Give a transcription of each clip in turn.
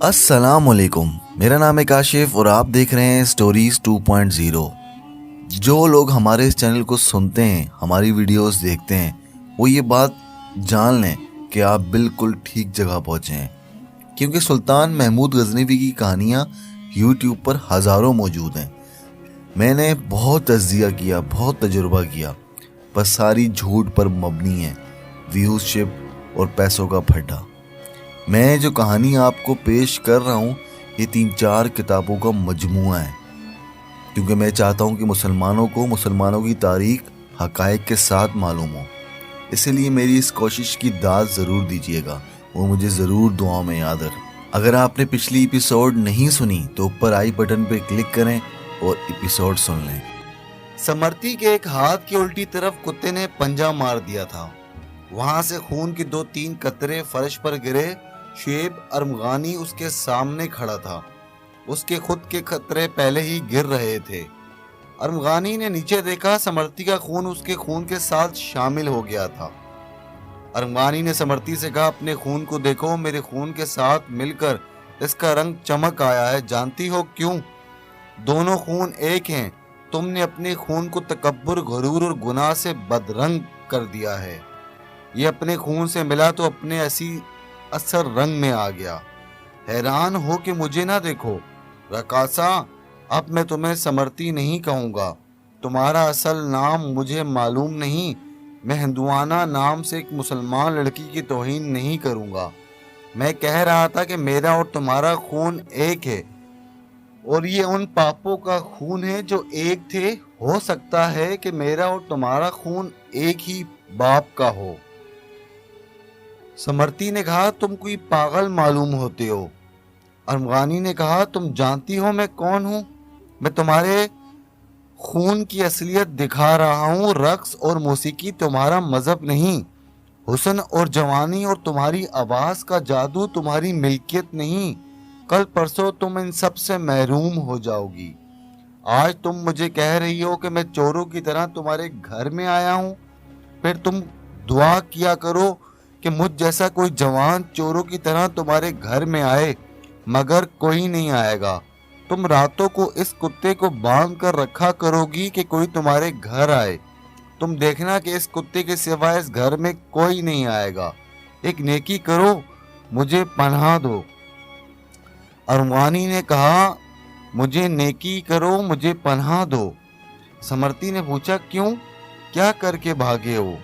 السلام علیکم، میرا نام ہے کاشف اور آپ دیکھ رہے ہیں سٹوریز 2.0۔ جو لوگ ہمارے اس چینل کو سنتے ہیں، ہماری ویڈیوز دیکھتے ہیں، وہ یہ بات جان لیں کہ آپ بالکل ٹھیک جگہ پہنچے ہیں، کیونکہ سلطان محمود غزنوی کی کہانیاں یوٹیوب پر ہزاروں موجود ہیں۔ میں نے بہت تجزیہ کیا، بہت تجربہ کیا، بس ساری جھوٹ پر مبنی ہے، ویوز شپ اور پیسوں کا پھڈا۔ میں جو کہانی آپ کو پیش کر رہا ہوں یہ 3-4 کتابوں کا مجموعہ ہے، کیونکہ میں چاہتا ہوں کہ مسلمانوں کی تاریخ حقائق کے ساتھ معلوم ہو۔ اسی لیے میری اس کوشش کی داد ضرور دیجیے گا، وہ مجھے ضرور دعاؤں میں یاد رکھیں۔ اگر آپ نے پچھلی ایپیسوڈ نہیں سنی تو اوپر آئی بٹن پہ کلک کریں اور ایپیسوڈ سن لیں۔ سمرتی کے ایک ہاتھ کی الٹی طرف کتے نے پنجہ مار دیا تھا، وہاں سے خون کے 2-3 قطرے فرش پر گرے۔ شعیب ارمغانی اس کے سامنے کھڑا تھا، اس کے خود کے قطرے پہلے ہی گر رہے تھے۔ ارمغانی نے نیچے دیکھا، سمرتی کا خون اس کے خون کے ساتھ شامل ہو گیا تھا۔ ارمغانی نے سمرتی سے کہا، اپنے خون کو دیکھو، میرے خون کے ساتھ مل کر اس کا رنگ چمک آیا ہے، جانتی ہو کیوں؟ دونوں خون ایک ہیں، تم نے اپنے خون کو تکبر، غرور اور گناہ سے بدرنگ کر دیا ہے، یہ اپنے خون سے ملا تو اپنے اثر رنگ میں آ گیا۔ حیران ہو کہ مجھے نہ دیکھو رقاصہ، اب میں تمہیں سمرتی نہیں کہوں گا، تمہارا اصل نام مجھے معلوم نہیں، میں ہندوانہ نام سے ایک مسلمان لڑکی کی توہین نہیں کروں گا۔ میں کہہ رہا تھا کہ میرا اور تمہارا خون ایک ہے، اور یہ ان پاپوں کا خون ہے جو ایک تھے۔ ہو سکتا ہے کہ میرا اور تمہارا خون ایک ہی باپ کا ہو۔ سمرتی نے کہا، تم کوئی پاگل معلوم ہوتے ہو۔ ارمغانی نے کہا، تم جانتی ہو میں کون ہوں؟ میں تمہارے خون کی اصلیت دکھا رہا ہوں، رقص اور موسیقی تمہارا مذہب نہیں، حسن اور جوانی اور تمہاری آواز کا جادو تمہاری ملکیت نہیں، کل پرسوں تم ان سب سے محروم ہو جاؤ گی۔ آج تم مجھے کہہ رہی ہو کہ میں چوروں کی طرح تمہارے گھر میں آیا ہوں، پھر تم دعا کیا کرو کہ مجھ جیسا کوئی جوان چوروں کی طرح تمہارے گھر میں آئے، مگر کوئی نہیں آئے گا۔ تم راتوں کو اس کتے کو باندھ کر رکھا کرو گی کہ کوئی تمہارے گھر آئے، تم دیکھنا کہ اس کتے کے سوائے اس گھر میں کوئی نہیں آئے گا۔ ایک نیکی کرو، مجھے پناہ دو۔ ارمغانی نے کہا، مجھے نیکی کرو، مجھے پناہ دو۔ سمرتی نے پوچھا، کیوں، کیا کر کے بھاگے ہو؟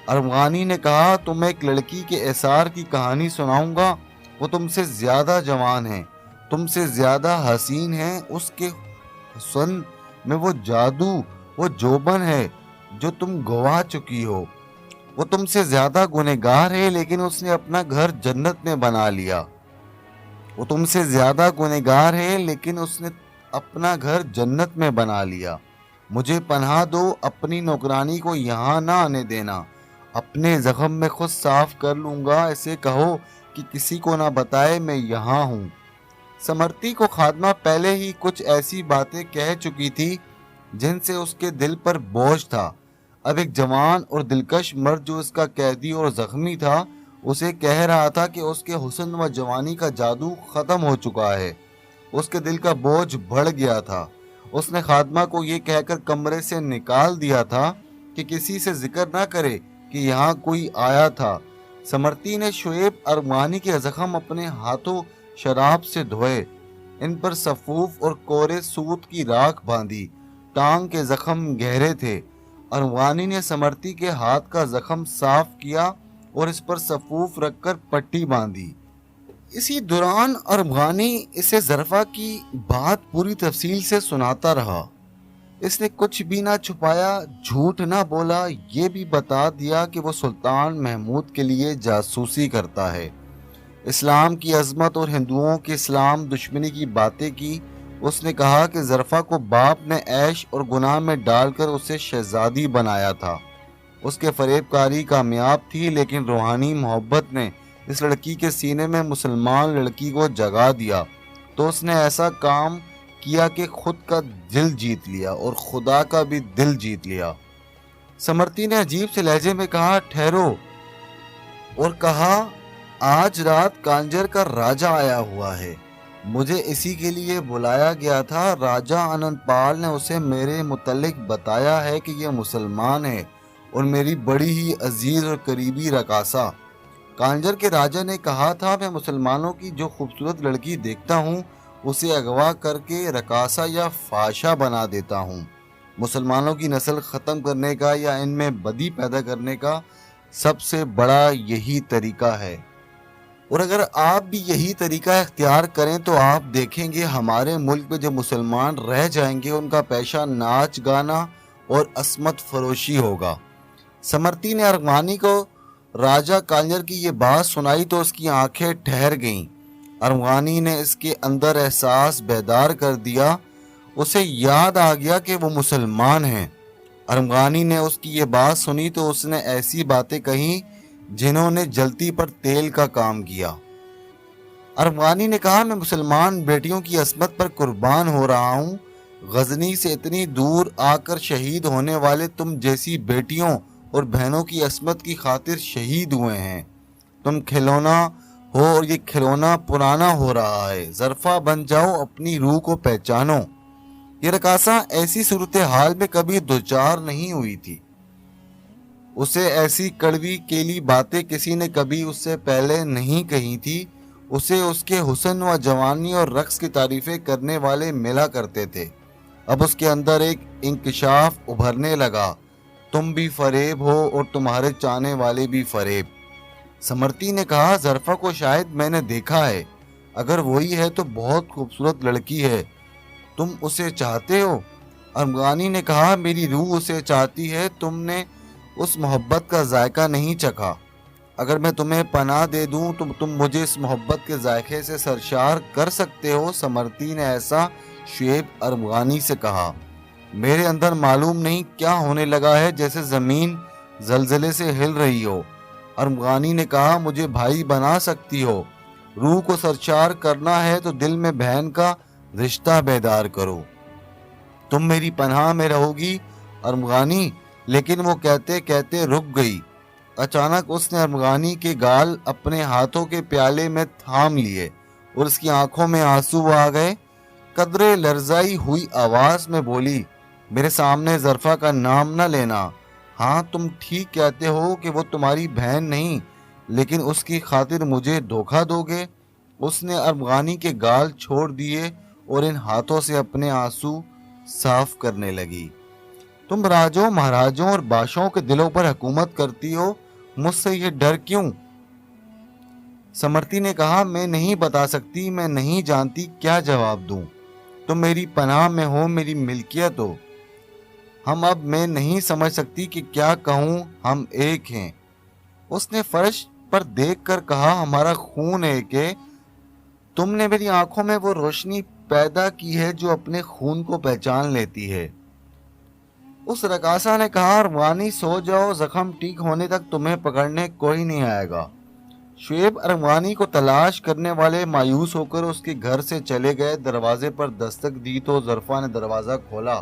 ارمغانی نے کہا، تم ایک لڑکی کے احسار کی کہانی سناؤں گا، وہ تم سے زیادہ جوان ہے، تم سے زیادہ حسین ہے، اس کے حسن میں وہ جادو، وہ جوبن ہے جو تم گوا چکی ہو۔ وہ تم سے زیادہ گنہگار ہے لیکن اس نے اپنا گھر جنت میں بنا لیا۔ وہ تم سے زیادہ گنہگار ہے لیکن اس نے اپنا گھر جنت میں بنا لیا۔ مجھے پناہ دو، اپنی نوکرانی کو یہاں نہ آنے دینا، اپنے زخم میں خود صاف کر لوں گا، اسے کہو کہ کسی کو نہ بتائے میں یہاں ہوں۔ سمرتی کو خادمہ پہلے ہی کچھ ایسی باتیں کہہ چکی تھی جن سے اس کے دل پر بوجھ تھا۔ اب ایک جوان اور دلکش مرد جو اس کا قیدی اور زخمی تھا، اسے کہہ رہا تھا کہ اس کے حسن و جوانی کا جادو ختم ہو چکا ہے۔ اس کے دل کا بوجھ بڑھ گیا تھا۔ اس نے خادمہ کو یہ کہہ کر کمرے سے نکال دیا تھا کہ کسی سے ذکر نہ کرے کہ یہاں کوئی آیا تھا۔ سمرتی نے شعیب ارمغانی کے زخم اپنے ہاتھوں شراب سے دھوئے، ان پر سفوف اور کورے سوت کی راکھ باندھی، ٹانگ کے زخم گہرے تھے۔ ارمغانی نے سمرتی کے ہاتھ کا زخم صاف کیا اور اس پر سفوف رکھ کر پٹی باندھی۔ اسی دوران ارمغانی اسے ظرفا کی بات پوری تفصیل سے سناتا رہا۔ اس نے کچھ بھی نہ چھپایا، جھوٹ نہ بولا، یہ بھی بتا دیا کہ وہ سلطان محمود کے لیے جاسوسی کرتا ہے۔ اسلام کی عظمت اور ہندوؤں کی اسلام دشمنی کی باتیں کی۔ اس نے کہا کہ ظرفا کو باپ نے عیش اور گناہ میں ڈال کر اسے شہزادی بنایا تھا۔ اس کے فریب کاری کامیاب تھی، لیکن روحانی محبت نے اس لڑکی کے سینے میں مسلمان لڑکی کو جگا دیا، تو اس نے ایسا کام کیا کہ خود کا دل جیت لیا اور خدا کا بھی دل جیت لیا۔ سمرتی نے عجیب سے لہجے میں کہا، ٹھہرو، اور کہا، آج رات کانجر کا راجہ آیا ہوا ہے، مجھے اسی کے لیے بلایا گیا تھا۔ راجہ اننت پال نے اسے میرے متعلق بتایا ہے کہ یہ مسلمان ہے اور میری بڑی ہی عزیز اور قریبی رقاصہ۔ کانجر کے راجہ نے کہا تھا، میں مسلمانوں کی جو خوبصورت لڑکی دیکھتا ہوں اسے اغوا کر کے رقاصہ یا فحاشہ بنا دیتا ہوں۔ مسلمانوں کی نسل ختم کرنے کا یا ان میں بدی پیدا کرنے کا سب سے بڑا یہی طریقہ ہے، اور اگر آپ بھی یہی طریقہ اختیار کریں تو آپ دیکھیں گے ہمارے ملک میں جو مسلمان رہ جائیں گے ان کا پیشہ ناچ گانا اور عصمت فروشی ہوگا۔ سمرتی نے ارغوانی کو راجہ کانجر کی یہ بات سنائی تو اس کی آنکھیں ٹھہر گئیں۔ ارغوانی نے اس کے اندر احساس بیدار کر دیا، اسے یاد آ گیا کہ وہ مسلمان ہیں۔ ارغوانی نے اس کی یہ بات سنی تو اس نے ایسی باتیں کہیں جنہوں نے جلتی پر تیل کا کام کیا۔ ارغوانی نے کہا، میں مسلمان بیٹیوں کی عصمت پر قربان ہو رہا ہوں۔ غزنی سے اتنی دور آ کر شہید ہونے والے تم جیسی بیٹیوں اور بہنوں کی عصمت کی خاطر شہید ہوئے ہیں۔ تم کھلونا ہو اور یہ کھلونا پرانا ہو رہا ہے۔ ظرفہ بن جاؤ، اپنی روح کو پہچانو۔ یہ رقاصہ ایسی صورتحال میں کبھی دوچار نہیں ہوئی تھی۔ اسے ایسی کڑوی کیلی باتیں کسی نے کبھی اس سے پہلے نہیں کہی تھی۔ اسے اس کے حسن و جوانی اور رقص کی تعریفیں کرنے والے ملا کرتے تھے۔ اب اس کے اندر ایک انکشاف ابھرنے لگا، تم بھی فریب ہو اور تمہارے چاہنے والے بھی فریب۔ سمرتی نے کہا، ظرفہ کو شاید میں نے دیکھا ہے، اگر وہی ہے تو بہت خوبصورت لڑکی ہے، تم اسے چاہتے ہو؟ ارغوانی نے کہا، میری روح اسے چاہتی ہے، تم نے اس محبت کا ذائقہ نہیں چکھا۔ اگر میں تمہیں پناہ دے دوں تو تم مجھے اس محبت کے ذائقے سے سرشار کر سکتے ہو۔ سمرتی نے ایسا شعیب ارغوانی سے کہا، میرے اندر معلوم نہیں کیا ہونے لگا ہے، جیسے زمین زلزلے سے ہل رہی ہو۔ ارغوانی نے کہا، مجھے بھائی بنا سکتی ہو، روح کو سرشار کرنا ہے تو دل میں بہن کا رشتہ بیدار کرو۔ تم میری پناہ میں رہو گی ارغوانی۔ لیکن وہ کہتے کہتے رک گئی۔ اچانک اس نے ارغوانی کے گال اپنے ہاتھوں کے پیالے میں تھام لیے اور اس کی آنکھوں میں آنسو آ گئے۔ قدرے لرزائی ہوئی آواز میں بولی، میرے سامنے ظرفہ کا نام نہ لینا۔ ہاں تم ٹھیک کہتے ہو کہ وہ تمہاری بہن نہیں، لیکن اس کی خاطر مجھے دھوکہ دو گے؟ اس نے ارغوانی کے گال چھوڑ دیے اور ان ہاتھوں سے اپنے آنسو صاف کرنے لگی۔ تم راجوں مہاراجوں اور بادشاہوں کے دلوں پر حکومت کرتی ہو، مجھ سے یہ ڈر کیوں؟ سمرتی نے کہا، میں نہیں بتا سکتی، میں نہیں جانتی کیا جواب دوں۔ تم میری پناہ میں ہو، میری ملکیت ہو۔ ہم اب میں نہیں سمجھ سکتی کہ کیا کہوں، ہم ایک ہیں۔ اس نے فرش پر دیکھ کر کہا، ہمارا خون ایک ہے۔ تم نے میری آنکھوں میں وہ روشنی پیدا کی ہے جو اپنے خون کو پہچان لیتی ہے۔ اس رقاصہ نے کہا، ارغوانی سو جاؤ، زخم ٹھیک ہونے تک تمہیں پکڑنے کوئی نہیں آئے گا۔ شعیب ارغوانی کو تلاش کرنے والے مایوس ہو کر اس کے گھر سے چلے گئے۔ دروازے پر دستک دی تو ظرفہ نے دروازہ کھولا۔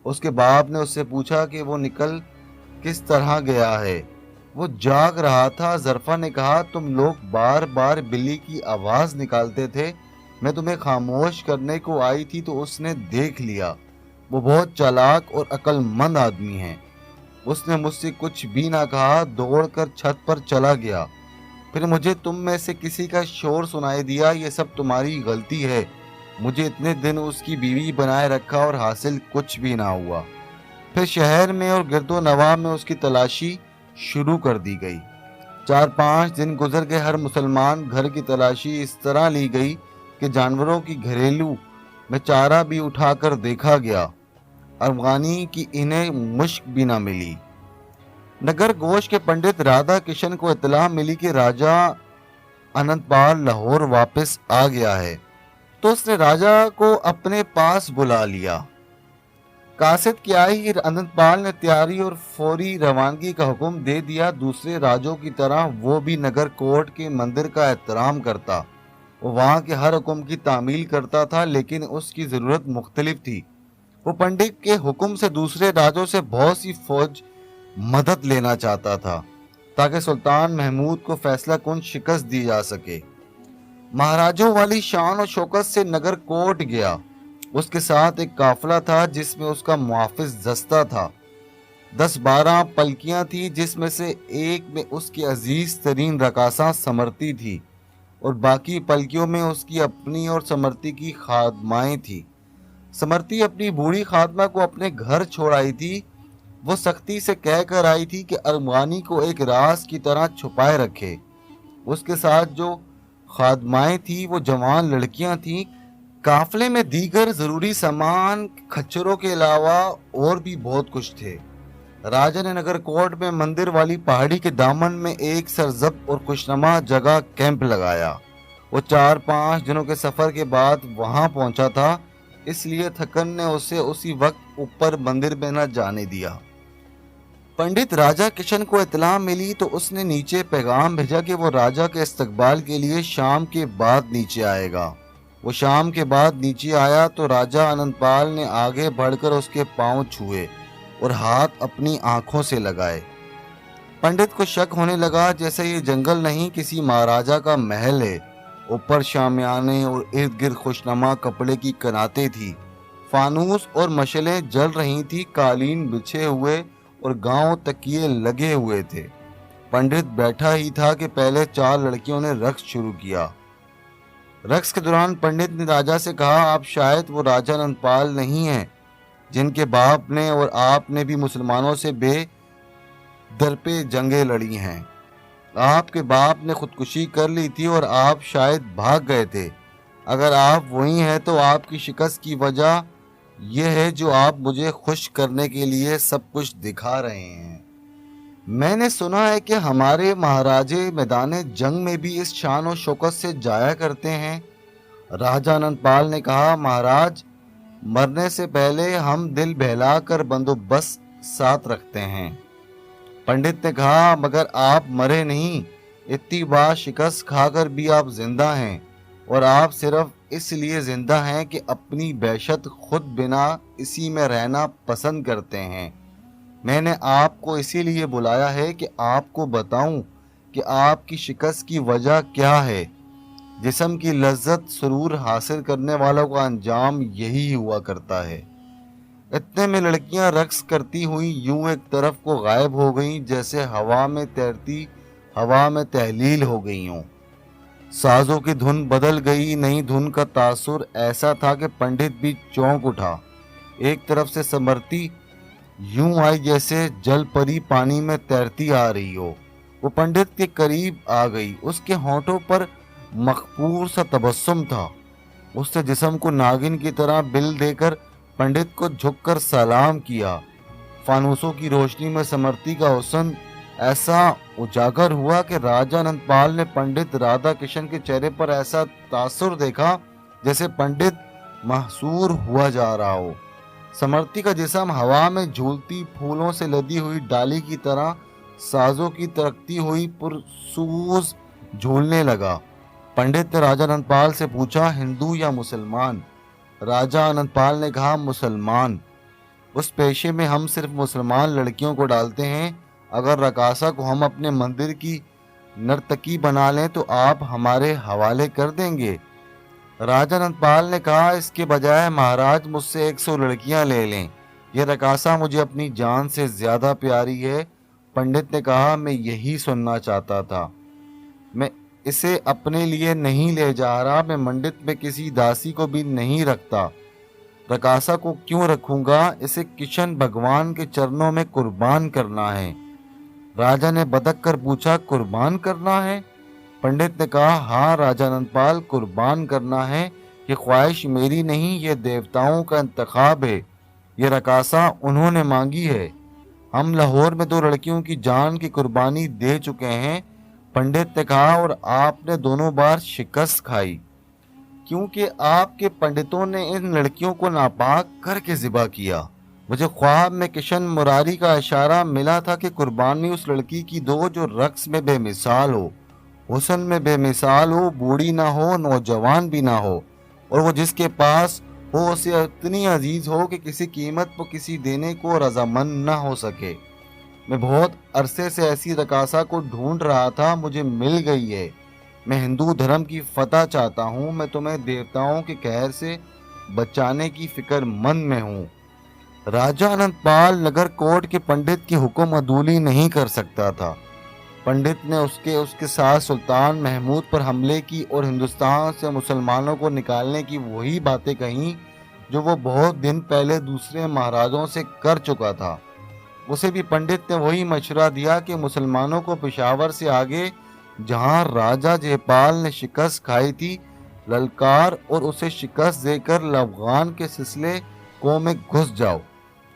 اس کے باپ نے اس سے پوچھا کہ وہ نکل کس طرح گیا ہے۔ وہ جاگ رہا تھا۔ ظرفہ نے کہا، تم لوگ بار بار بلی کی آواز نکالتے تھے، میں تمہیں خاموش کرنے کو آئی تھی تو اس نے دیکھ لیا۔ وہ بہت چالاک اور عقل مند آدمی ہے۔ اس نے مجھ سے کچھ بھی نہ کہا، دوڑ کر چھت پر چلا گیا۔ پھر مجھے تم میں سے کسی کا شور سنائی دیا، یہ سب تمہاری غلطی ہے۔ مجھے اتنے دن اس کی بیوی بنائے رکھا اور حاصل کچھ بھی نہ ہوا۔ پھر شہر میں اور گرد و نواح میں اس کی تلاشی شروع کر دی گئی۔ 4-5 دن گزر گئے۔ ہر مسلمان گھر کی تلاشی اس طرح لی گئی کہ جانوروں کی گھریلو میں چارہ بھی اٹھا کر دیکھا گیا۔ ارغوانی کی انہیں مشک بھی نہ ملی۔ نگر گوش کے پنڈت رادھا کشن کو اطلاع ملی کہ راجہ اننت پال لاہور واپس آ گیا ہے، تو اس نے راجہ کو اپنے پاس بلا لیا۔ قاصد کی آئی اننت پال نے تیاری اور فوری روانگی کا حکم دے دیا۔ دوسرے راجوں کی طرح وہ بھی نگر کوٹ کے مندر کا احترام کرتا، وہ وہاں کے ہر حکم کی تعمیل کرتا تھا، لیکن اس کی ضرورت مختلف تھی۔ وہ پنڈت کے حکم سے دوسرے راجوں سے بہت سی فوج مدد لینا چاہتا تھا تاکہ سلطان محمود کو فیصلہ کن شکست دی جا سکے۔ مہاراجوں والی شان اور شوکت سے نگر کوٹ گیا۔ اس کے ساتھ ایک قافلہ تھا جس میں اس کا محافظ دستہ تھا۔ 10-12 پلکیاں تھیں جس میں سے ایک میں اس کی عزیز ترین رقاصہ سمرتی تھی اور باقی پلکیوں میں اس کی اپنی اور سمرتی کی خادمائیں تھیں۔ سمرتی اپنی بوڑھی خادمہ کو اپنے گھر چھوڑ آئی تھی۔ وہ سختی سے کہہ کر آئی تھی کہ ارمغانی کو ایک راز کی طرح چھپائے رکھے۔ اس کے ساتھ جو خادمائیں تھیں وہ جوان لڑکیاں تھیں۔ قافلے میں دیگر ضروری سامان کھچروں کے علاوہ اور بھی بہت کچھ تھے۔ راجا نے نگر کوٹ میں مندر والی پہاڑی کے دامن میں ایک سرزب اور خوشنما جگہ کیمپ لگایا۔ وہ 4-5 دنوں کے سفر کے بعد وہاں پہنچا تھا، اس لیے تھکن نے اسے اسی وقت اوپر مندر میں نہ جانے دیا۔ پنڈت راجا کشن کو اطلاع ملی تو اس نے نیچے پیغام بھیجا کہ وہ راجا کے استقبال کے لیے شام کے بعد نیچے آئے گا۔ وہ شام کے بعد نیچے آیا تو راجا انند پال نے آگے بڑھ کر اس کے پاؤں چھوئے اور ہاتھ اپنی آنکھوں سے لگائے۔ پنڈت کو شک ہونے لگا جیسے یہ جنگل نہیں کسی مہاراجا کا محل ہے۔ اوپر شامیانے اور ارد گرد خوشنما کپڑے کی کناتیں تھی، فانوس اور مشلیں جل رہی تھی، قالین بچھے ہوئے اور گاؤں تکیے لگے ہوئے تھے۔ پنڈت بیٹھا ہی تھا کہ پہلے 4 لڑکیوں نے رقص شروع کیا۔ رقص کے دوران پنڈت نے راجا سے کہا، آپ شاید وہ راجا انند پال نہیں ہیں جن کے باپ نے اور آپ نے بھی مسلمانوں سے بے درپے جنگیں لڑی ہیں۔ آپ کے باپ نے خودکشی کر لی تھی اور آپ شاید بھاگ گئے تھے۔ اگر آپ وہی ہیں تو آپ کی شکست کی وجہ یہ ہے جو آپ مجھے خوش کرنے کے لیے سب کچھ دکھا رہے ہیں۔ میں نے سنا ہے کہ ہمارے مہاراجے میدان جنگ میں بھی اس شان و شوکت سے جایا کرتے ہیں۔ راجا انند پال نے کہا، مہاراج مرنے سے پہلے ہم دل بہلا کر بندوبست ساتھ رکھتے ہیں۔ پنڈت نے کہا، مگر آپ مرے نہیں، اتنی بار شکست کھا کر بھی آپ زندہ ہیں، اور آپ صرف اس لیے زندہ ہیں کہ اپنی بعشت خود بنا اسی میں رہنا پسند کرتے ہیں۔ میں نے آپ کو اسی لیے بلایا ہے کہ آپ کو بتاؤں کہ آپ کی شکست کی وجہ کیا ہے۔ جسم کی لذت سرور حاصل کرنے والوں کا انجام یہی ہوا کرتا ہے۔ اتنے میں لڑکیاں رقص کرتی ہوئی یوں ایک طرف کو غائب ہو گئیں جیسے ہوا میں تیرتی ہوا میں تحلیل ہو گئی ہوں۔ سازوں کی دھن بدل گئی، نئی دھن کا تاثر ایسا تھا کہ پنڈت بھی چونک اٹھا۔ ایک طرف سے سمرتی یوں آئی جیسے جل پری پانی میں تیرتی آ رہی ہو۔ وہ پنڈت کے قریب آ گئی، اس کے ہونٹوں پر مخپور سا تبسم تھا۔ اس نے جسم کو ناگن کی طرح بل دے کر پنڈت کو جھک کر سلام کیا۔ فانوسوں کی روشنی میں سمرتی کا حسن ایسا اجاگر ہوا کہ راجا انند پال نے پنڈت رادھا کشن کے چہرے پر ایسا تاثر دیکھا جیسے پنڈت محصور ہوا جا رہا ہو۔ سمرتی کا جسم ہوا میں جھولتی پھولوں سے لدی ہوئی ڈالی کی طرح سازوں کی ترکتی ہوئی پرسوز جھولنے لگا۔ پنڈت نے راجا انند پال سے پوچھا، ہندو یا مسلمان؟ راجا انند پال نے کہا، مسلمان۔ اس پیشے میں ہم صرف مسلمان لڑکیوں کو ڈالتے ہیں۔ اگر رقاصہ کو ہم اپنے مندر کی نرتکی بنا لیں تو آپ ہمارے حوالے کر دیں گے؟ راجا انند پال نے کہا، اس کے بجائے مہاراج مجھ سے 100 لڑکیاں لے لیں، یہ رقاصہ مجھے اپنی جان سے زیادہ پیاری ہے۔ پنڈت نے کہا، میں یہی سننا چاہتا تھا۔ میں اسے اپنے لیے نہیں لے جا رہا، میں منڈت میں کسی داسی کو بھی نہیں رکھتا۔ رقاصہ کو کیوں رکھوں گا؟ اسے کشن بھگوان کے چرنوں میں قربان کرنا ہے۔ راجا نے بدک کر پوچھا، قربان کرنا ہے؟ پنڈت نے کہا، ہاں راجا انند پال، قربان کرنا ہے۔ یہ خواہش میری نہیں، یہ دیوتاؤں کا انتخاب ہے۔ یہ رقاصہ انہوں نے مانگی ہے۔ ہم لاہور میں 2 لڑکیوں کی جان کی قربانی دے چکے ہیں، پنڈت نے کہا، اور آپ نے دونوں بار شکست کھائی، کیونکہ آپ کے پنڈتوں نے ان لڑکیوں کو ناپاک کر کے ذبح کیا۔ مجھے خواب میں کشن مراری کا اشارہ ملا تھا کہ قربانی اس لڑکی کی دو جو رقص میں بے مثال ہو، حسن میں بے مثال ہو، بوڑھی نہ ہو، نوجوان بھی نہ ہو، اور وہ جس کے پاس ہو اسے اتنی عزیز ہو کہ کسی قیمت پر کسی دینے کو رضامند نہ ہو سکے۔ میں بہت عرصے سے ایسی رقاصہ کو ڈھونڈ رہا تھا، مجھے مل گئی ہے۔ میں ہندو دھرم کی فتح چاہتا ہوں، میں تمہیں دیوتاؤں کے قہر سے بچانے کی فکر مند میں ہوں۔ راجہ انند پال نگر کوٹ کے پنڈت کی حکم عدولی نہیں کر سکتا تھا۔ پنڈت نے اس کے ساتھ سلطان محمود پر حملے کی اور ہندوستان سے مسلمانوں کو نکالنے کی وہی باتیں کہیں جو وہ بہت دن پہلے دوسرے مہاراجوں سے کر چکا تھا۔ اسے بھی پنڈت نے وہی مشورہ دیا کہ مسلمانوں کو پشاور سے آگے جہاں راجہ جے پال نے شکست کھائی تھی للکار اور اسے شکست دے کر لوغان کے سلسلے کو میں گھس جاؤ۔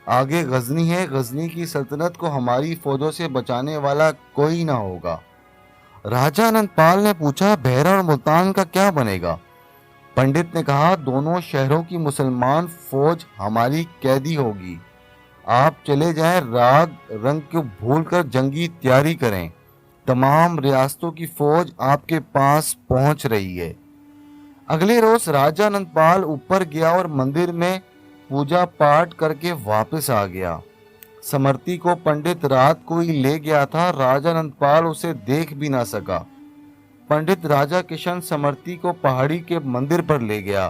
آگے غزنی ہے، غزنی کی سلطنت کو ہماری فوجوں سے بچانے والا کوئی نہ ہوگا۔ راجہ انند پال نے پوچھا بحرہ اور ملتان کا کیا بنے گا؟ پنڈت نے کہا دونوں شہروں کی مسلمان فوج ہماری قیدی ہوگی۔ آپ چلے جائیں، راگ رنگ کو بھول کر جنگی تیاری کریں، تمام ریاستوں کی فوج آپ کے پاس پہنچ رہی ہے۔ اگلے روز راجہ انند پال اوپر گیا اور مندر میں پوجا پاٹ کر کے واپس آ گیا۔ سمرتی کو پنڈت رات کو ہی لے گیا تھا، راجہ انند پال اسے دیکھ بھی نہ سکا۔ پنڈت راجہ کشن سمرتی کو پہاڑی کے مندر پر لے گیا۔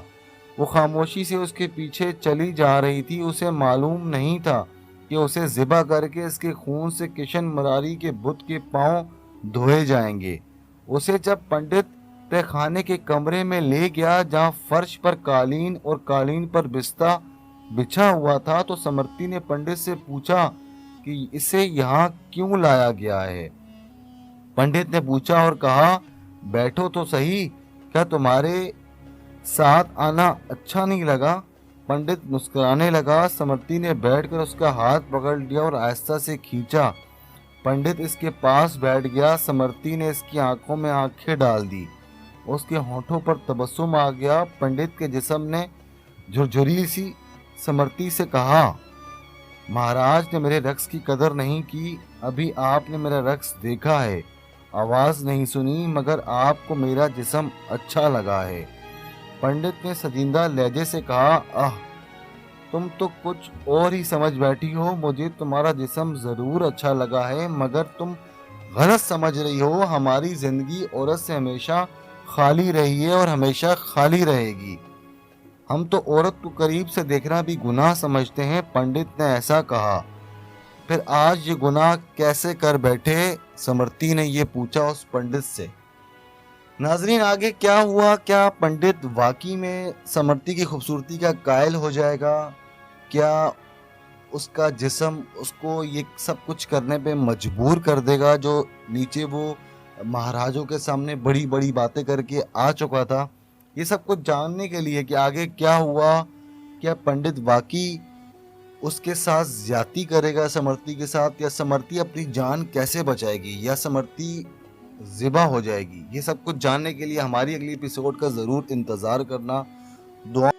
وہ خاموشی سے اس کے پیچھے چلی جا رہی تھی۔ اسے معلوم نہیں تھا کہ اسے ذبح کر کے اس کے خون سے کشن مراری کے بت کے پاؤں دھوئے جائیں گے۔ اسے جب پنڈت تہ خانے کے کمرے میں لے گیا جہاں فرش پر قالین اور قالین پر بستہ بچھا ہوا تھا تو سمرتی نے پنڈت سے پوچھا کہ اسے یہاں کیوں لایا گیا ہے؟ پنڈت نے پوچھا اور کہا بیٹھو تو صحیح، کیا تمہارے ساتھ آنا اچھا نہیں لگا؟ پنڈت مسکرانے لگا۔ سمرتی نے بیٹھ کر اس کا ہاتھ پکڑ لیا اور آہستہ سے کھینچا۔ پنڈت اس کے پاس بیٹھ گیا۔ سمرتی نے اس کی آنکھوں میں آنکھیں ڈال دی، اس کے ہونٹوں پر تبسم آ گیا۔ پنڈت کے جسم نے جھرجھری سی سمرتی سے کہا مہاراج نے میرے رقص کی قدر نہیں کی، ابھی آپ نے میرا رقص دیکھا ہے، آواز نہیں سنی، مگر آپ کو میرا جسم اچھا لگا ہے۔ پنڈت نے سجیدہ لہجے سے کہا تم تو کچھ اور ہی سمجھ بیٹھی ہو، مجھے تمہارا جسم ضرور اچھا لگا ہے مگر تم غلط سمجھ رہی ہو۔ ہماری زندگی عورت سے ہمیشہ خالی رہی ہے اور ہمیشہ خالی رہے گی، ہم تو عورت کو قریب سے دیکھنا بھی گناہ سمجھتے ہیں۔ پنڈت نے ایسا کہا پھر آج یہ گناہ کیسے کر بیٹھے؟ سمرتی نے یہ پوچھا اس پنڈت سے۔ ناظرین آگے کیا ہوا؟ کیا پنڈت واقعی میں سمرتی کی خوبصورتی کا قائل ہو جائے گا؟ کیا اس کا جسم اس کو یہ سب کچھ کرنے پہ مجبور کر دے گا جو نیچے وہ مہاراجوں کے سامنے بڑی بڑی باتیں کر کے آ چکا تھا؟ یہ سب کچھ جاننے کے لیے کہ آگے کیا ہوا، کیا پنڈت واقعی اس کے ساتھ زیادتی کرے گا سمرتی کے ساتھ، یا سمرتی اپنی جان کیسے بچائے گی، یا سمرتی ذبح ہو جائے گی، یہ سب کچھ جاننے کے لیے ہماری اگلی ایپیسوڈ کا ضرور انتظار کرنا۔ دعا